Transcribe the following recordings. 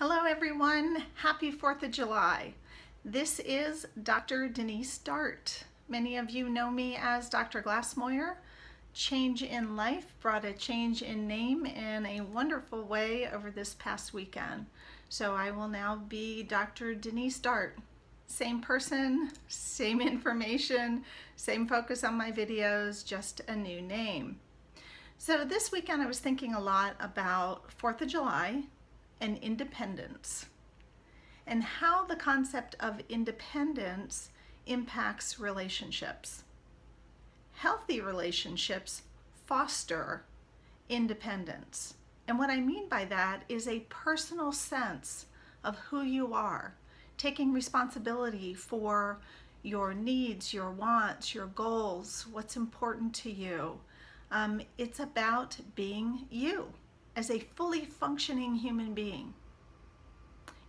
Hello everyone, happy 4th of July. This is Dr. Denise Dart. Many of you know me as Dr. Glassmoyer. Change in life brought a change in name in a wonderful way over this past weekend. So I will now be Dr. Denise Dart. Same person, same information, same focus on my videos, just a new name. So this weekend I was thinking a lot about 4th of July and independence, and how the concept of independence impacts relationships. Healthy relationships foster independence. And what I mean by that is a personal sense of who you are, taking responsibility for your needs, your wants, your goals, what's important to you. It's about being you as a fully functioning human being.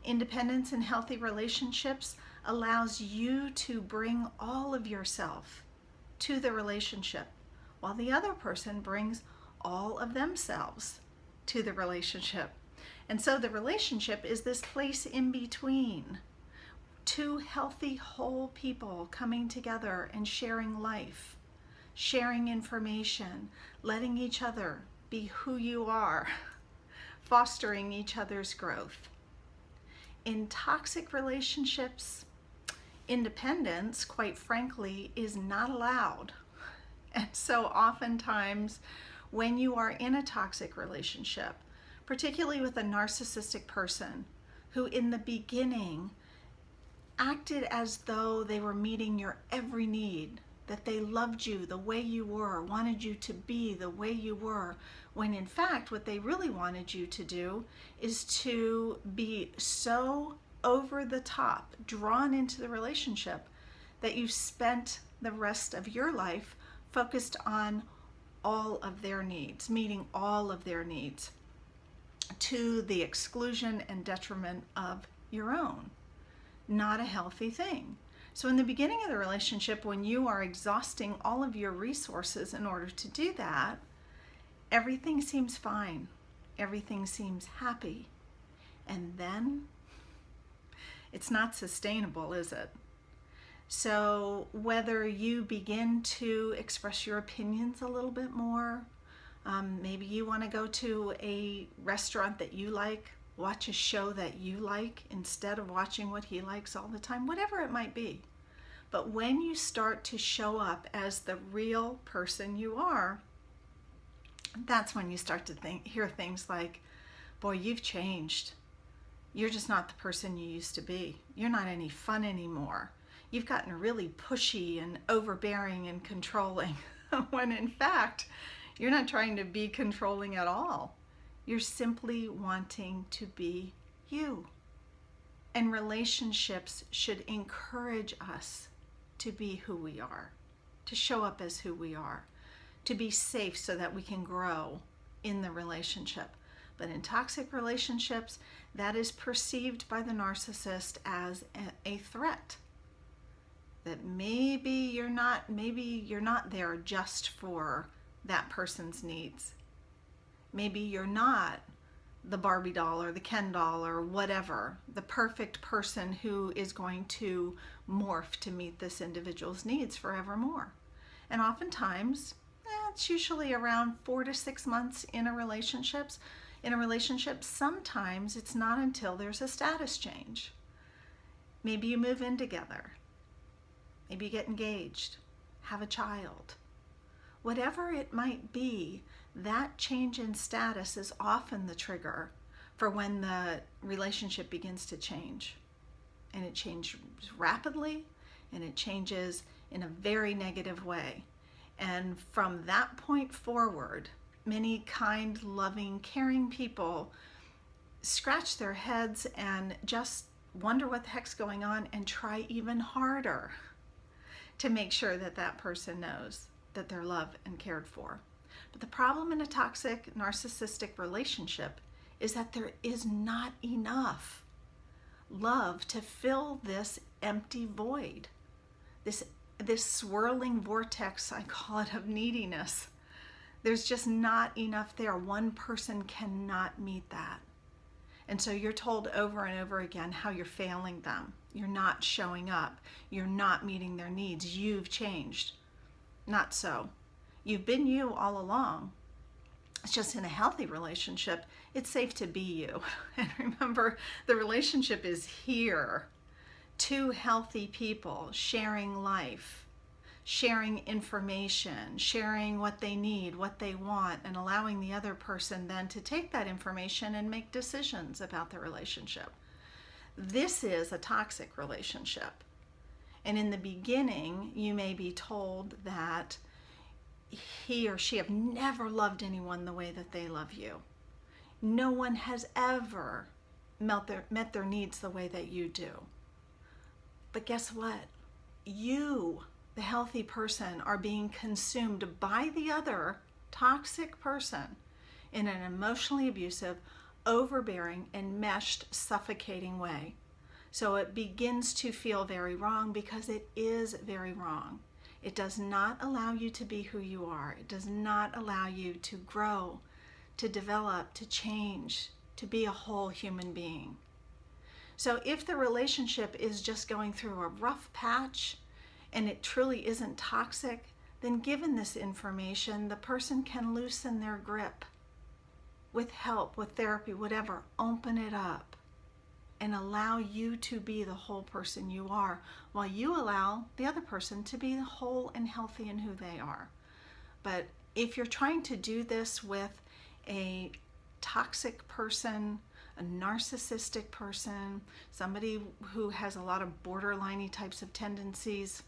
Independence in healthy relationships allows you to bring all of yourself to the relationship, while the other person brings all of themselves to the relationship. And so the relationship is this place in between, two healthy, whole people coming together and sharing life, sharing information, letting each other be who you are, fostering each other's growth. In toxic relationships, independence, quite frankly, is not allowed. And so oftentimes when you are in a toxic relationship, particularly with a narcissistic person who in the beginning acted as though they were meeting your every need, that they loved you the way you were, wanted you to be the way you were, when in fact what they really wanted you to do is to be so over the top, drawn into the relationship, that you spent the rest of your life focused on all of their needs, meeting all of their needs, to the exclusion and detriment of your own. Not a healthy thing. So in the beginning of the relationship, when you are exhausting all of your resources in order to do that, everything seems fine. Everything seems happy. And then it's not sustainable, is it? So whether you begin to express your opinions a little bit more, maybe you want to go to a restaurant that you like, watch a show that you like instead of watching what he likes all the time, whatever it might be. But when you start to show up as the real person you are, that's when you start to hear things like, boy, you've changed. You're just not the person you used to be. You're not any fun anymore. You've gotten really pushy and overbearing and controlling, when in fact, you're not trying to be controlling at all. You're simply wanting to be you. And relationships should encourage us to be who we are, to show up as who we are, to be safe so that we can grow in the relationship. But in toxic relationships, that is perceived by the narcissist as a threat. That maybe you're not there just for that person's needs. Maybe you're not the Barbie doll or the Ken doll or whatever, the perfect person who is going to morph to meet this individual's needs forevermore. And oftentimes, it's usually around 4 to 6 months in a relationship. Sometimes it's not until there's a status change. Maybe you move in together. Maybe you get engaged, have a child. Whatever it might be, that change in status is often the trigger for when the relationship begins to change. And it changes rapidly, and it changes in a very negative way. And from that point forward, many kind, loving, caring people scratch their heads and just wonder what the heck's going on and try even harder to make sure that that person knows that they're loved and cared for. But the problem in a toxic narcissistic relationship is that there is not enough love to fill this empty void, this swirling vortex, I call it, of neediness. There's just not enough there. One person cannot meet that. And so you're told over and over again how you're failing them. You're not showing up. You're not meeting their needs. You've changed. Not so. You've been you all along. It's just in a healthy relationship, it's safe to be you. And remember, the relationship is here. Two healthy people sharing life, sharing information, sharing what they need, what they want, and allowing the other person then to take that information and make decisions about the relationship. This is a toxic relationship. And in the beginning, you may be told that he or she have never loved anyone the way that they love you. No one has ever met their needs the way that you do. But guess what? You, the healthy person, are being consumed by the other toxic person in an emotionally abusive, overbearing, enmeshed, suffocating way. So it begins to feel very wrong because it is very wrong. It does not allow you to be who you are. It does not allow you to grow, to develop, to change, to be a whole human being. So if the relationship is just going through a rough patch and it truly isn't toxic, then given this information, the person can loosen their grip with help, with therapy, whatever. Open it up and allow you to be the whole person you are, while you allow the other person to be whole and healthy in who they are. But if you're trying to do this with a toxic person, a narcissistic person, somebody who has a lot of borderline-y types of tendencies,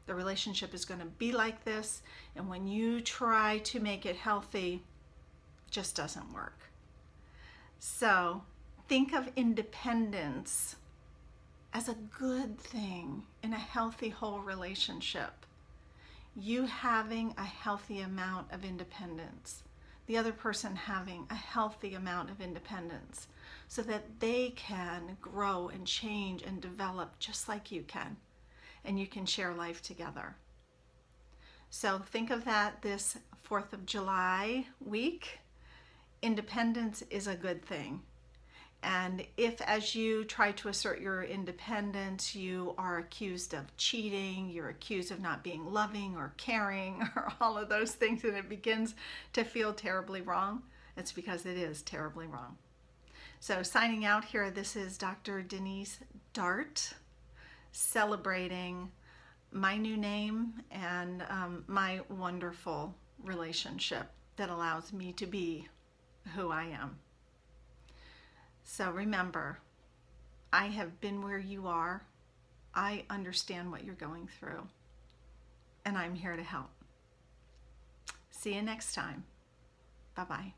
the relationship is going to be like this, and when you try to make it healthy, it just doesn't work. So think of independence as a good thing in a healthy, whole relationship. You having a healthy amount of independence, the other person having a healthy amount of independence, so that they can grow and change and develop just like you can, and you can share life together. So think of that this 4th of July week. Independence is a good thing. And if, as you try to assert your independence, you are accused of cheating, you're accused of not being loving or caring or all of those things, and it begins to feel terribly wrong, it's because it is terribly wrong. So signing out here, this is Dr. Denise Dart, celebrating my new name and my wonderful relationship that allows me to be who I am. So remember, I have been where you are. I understand what you're going through, and I'm here to help. See you next time. Bye-bye.